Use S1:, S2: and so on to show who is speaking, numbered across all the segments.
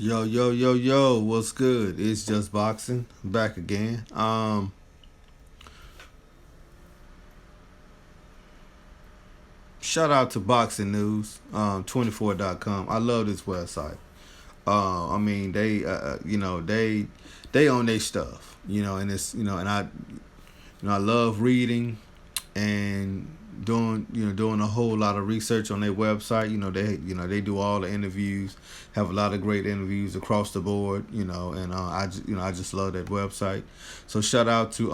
S1: Yo, yo, yo, yo, what's good? It's just boxing back again. Shout out to Boxing News, 24.com. I love this website. I mean, they own their stuff, and it's, and I love reading and doing a whole lot of research on their website. They do all the interviews, have a lot of great interviews across the board. And I just love that website. So shout out to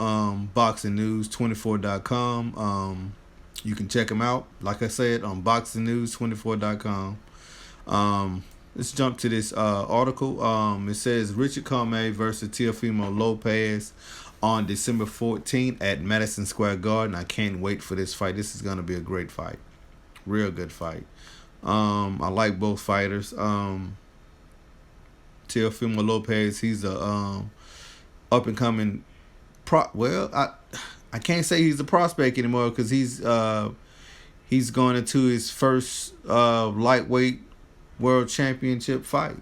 S1: Boxing News 24.com. You can check them out, like I said, on Boxing News 24.com. Let's jump to this article. It says Richard KOmei versus Tillman Lopez on December 14th at Madison Square Garden. I can't wait for this fight. This is going to be a great fight. Real good fight. I like both fighters. Tillman Lopez, he's a up and coming I can't say he's a prospect anymore because he's going into his first lightweight world championship fight.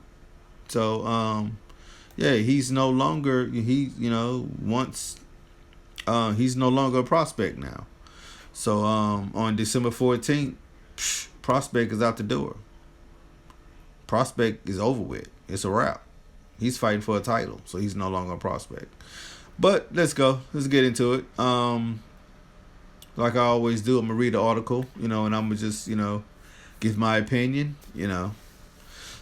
S1: So yeah, he's no longer he's no longer a prospect now. So on December 14th, prospect is out the door. Prospect is over with. It's a wrap. He's fighting for a title, so he's no longer a prospect. But let's go. Let's get into it. Like I always do, I'm gonna read the article, and I'm gonna just, give my opinion,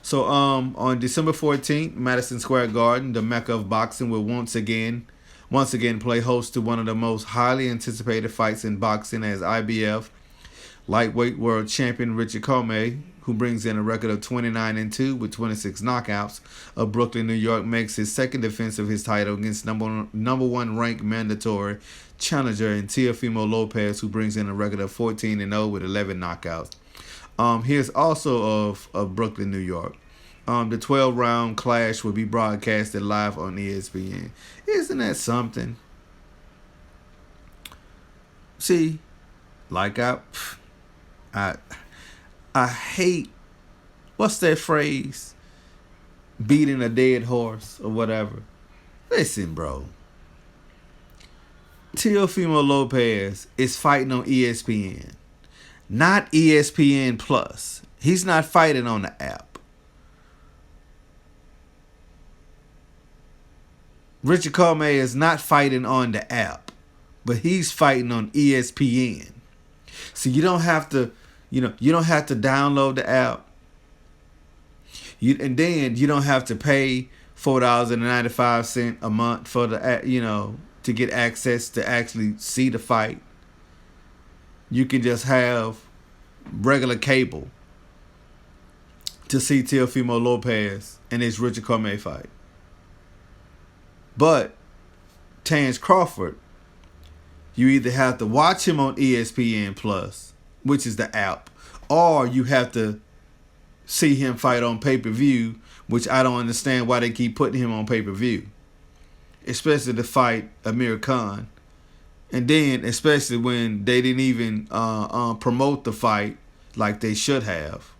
S1: So on December 14th, Madison Square Garden, the Mecca of boxing, will once again play host to one of the most highly anticipated fights in boxing as IBF lightweight world champion Richard KOmei, who brings in a record of 29-2 with 26 knockouts of Brooklyn, New York, makes his second defense of his title against number one ranked mandatory challenger in Tillman Lopez, who brings in a record of 14-0 with 11 knockouts. He is also of Brooklyn, New York. The 12-round clash will be broadcasted live on ESPN. Isn't that something? See, like I hate, what's that phrase? Beating a dead horse or whatever. Listen, bro. Tillman Lopez is fighting on ESPN, not ESPN Plus. He's not fighting on the app. Richard KOmei is not fighting on the app, but he's fighting on ESPN. So you don't have to, you don't have to download the app. And then you don't have to pay $4.95 a month for the, to get access to actually see the fight. You can just have regular cable to see Tillman Lopez and his Richard KOmei fight. But Terence Crawford, you either have to watch him on ESPN Plus, which is the app, or you have to see him fight on pay-per-view, which I don't understand why they keep putting him on pay-per-view, especially to fight Amir Khan. And then, especially when they didn't even promote the fight like they should have.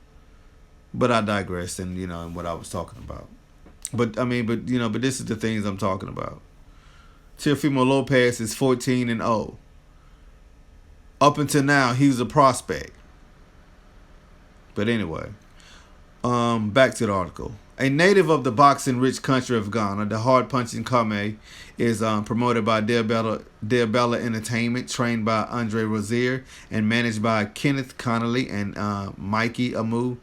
S1: But I digress in what I was talking about. But this is the things I'm talking about. Tillman Lopez is 14-0. Up until now, he was a prospect. But anyway, back to the article. A native of the boxing-rich country of Ghana, the hard-punching KOmei is promoted by Diabella Entertainment, trained by Andre Rozier, and managed by Kenneth Connolly and Mikey Amu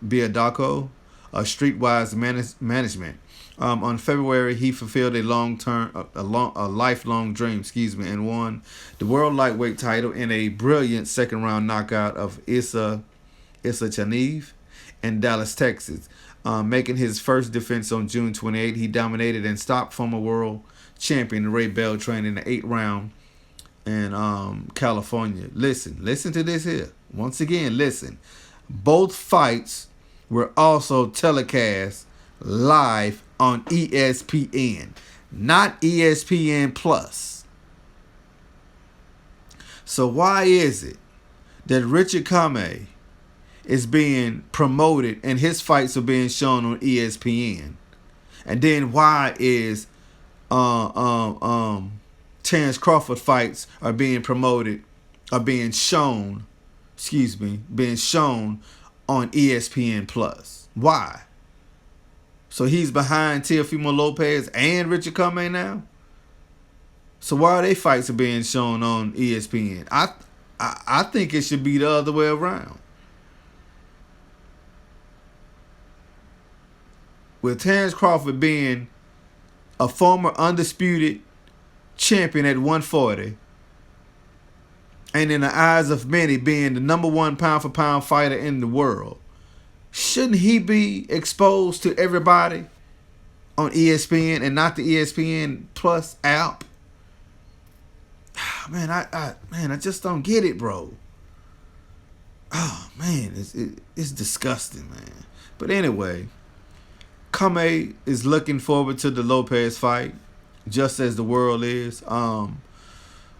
S1: Biadako, a streetwise management. On February, he fulfilled a lifelong dream, and won the world lightweight title in a brilliant second-round knockout of Issa Chanev in Dallas, Texas. Making his first defense on June 28, he dominated and stopped former world champion Ray Beltran in the 8th round in California. Listen to this here. Once again, listen. Both fights were also telecast live on ESPN, not ESPN Plus. So why is it that Richard KOmei is being promoted and his fights are being shown on ESPN? And then why is Terence Crawford fights are being promoted, are being shown, being shown on ESPN Plus? Why? So he's behind Teofimo Lopez and Richard KOmei now? So why are they fights are being shown on ESPN? I think it should be the other way around. With Terence Crawford being a former undisputed champion at 140, and in the eyes of many being the #1 pound-for-pound fighter in the world, shouldn't he be exposed to everybody on ESPN and not the ESPN Plus app? Man, I just don't get it, bro. Oh man, it's disgusting, man. But anyway, KOmei is looking forward to the Lopez fight, just as the world is. I'm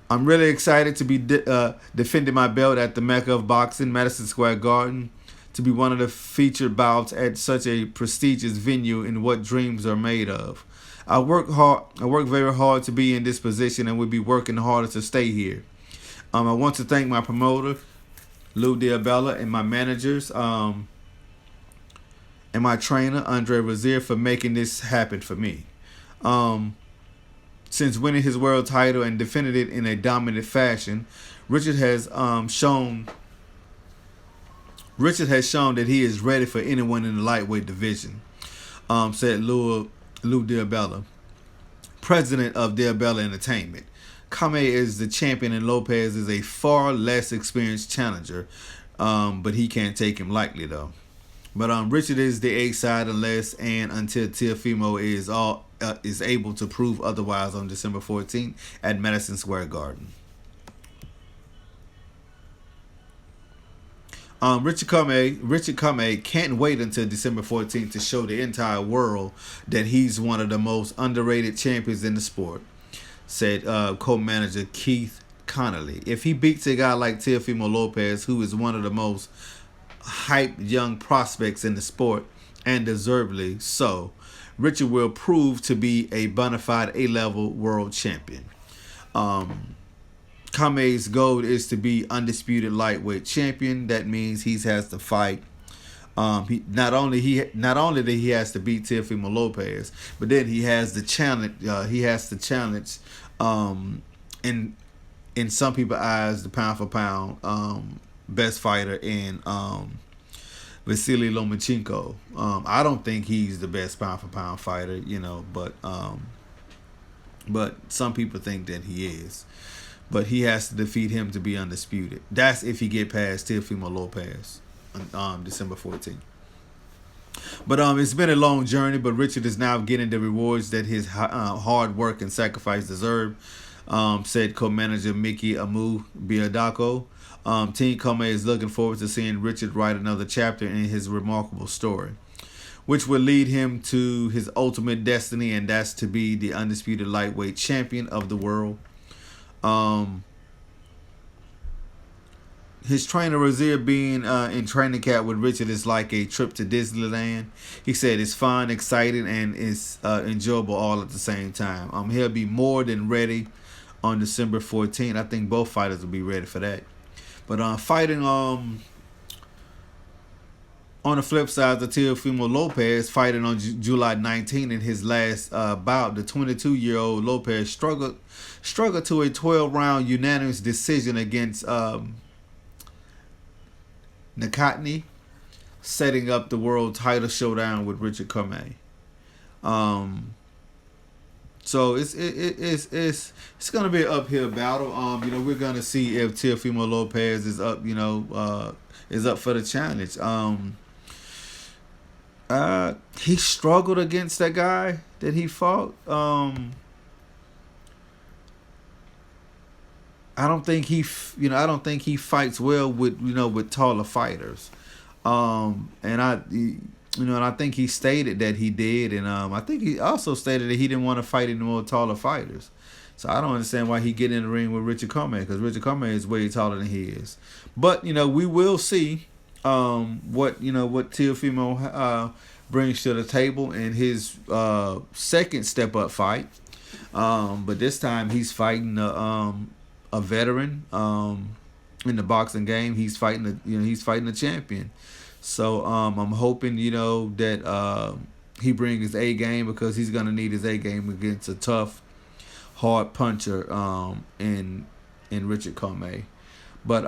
S1: really excited to be defending my belt at the Mecca of boxing, Madison Square Garden, to be one of the featured bouts at such a prestigious venue in what dreams are made of. I work very hard to be in this position and will be working harder to stay here. I want to thank my promoter, Lou Diabella, and my managers, and my trainer, Andre Rozier, for making this happen for me. Since winning his world title and defending it in a dominant fashion, Richard has shown that he is ready for anyone in the lightweight division, said Lou Diabella, president of Diabella Entertainment. KOmei is the champion and Lopez is a far less experienced challenger, but he can't take him lightly though. But Richard is the A side unless and until Teofimo is able to prove otherwise on December 14th at Madison Square Garden. Richard KOmei can't wait until December 14th to show the entire world that he's one of the most underrated champions in the sport, said co-manager Keith Connolly. If he beats a guy like Teofimo Lopez, who is one of the most hyped young prospects in the sport, and deservedly so, Richard will prove to be a bona fide A-level world champion. KOmei's goal is to be undisputed lightweight champion. That means he has to fight. He not only that he has to beat Teofimo Lopez, but then he has the challenge. In some people's eyes, the pound for pound best fighter in Vasily Lomachenko. I don't think he's the best pound for pound fighter, but some people think that he is. But he has to defeat him to be undisputed. That's if he get past Teofimo Lopez on December 14th. But it's been a long journey, but Richard is now getting the rewards that his hard work and sacrifice deserve, said co-manager Mickey Amu Biadako. Team KOmei is looking forward to seeing Richard write another chapter in his remarkable story, which will lead him to his ultimate destiny, and that's to be the undisputed lightweight champion of the world. His trainer Rozier being in training camp with Richard is like a trip to Disneyland. He said it's fun, exciting, and it's enjoyable all at the same time. He'll be more than ready on December 14th. I think both fighters will be ready for that. But fighting on the flip side, the Teofimo Lopez fighting on July 19th in his last bout, the 22-year-old Lopez struggled to a 12-round unanimous decision against Nakatni, setting up the world title showdown with Richard KOmei. So it's gonna be an uphill battle. We're gonna see if Teofimo Lopez is up, is up for the challenge. He struggled against that guy that he fought. I don't think he fights well with taller fighters. And I think he stated that he did, and I think he also stated that he didn't want to fight any more taller fighters. So I don't understand why he get in the ring with Richard KOmei, because Richard KOmei is way taller than he is. But we will see what Teofimo brings to the table in his second step up fight. But this time he's fighting a veteran in the boxing game. He's fighting a champion. So I'm hoping that he brings his A game, because he's gonna need his A game against a tough, hard puncher in Richard KOmei. But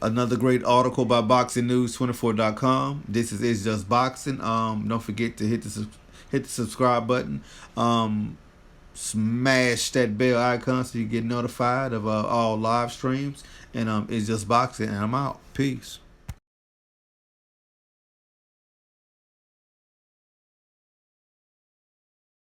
S1: another great article by BoxingNews24.com. This is It's Just Boxing. Don't forget to hit the subscribe button. Smash that bell icon so you get notified of all live streams. And It's Just Boxing, and I'm out. Peace.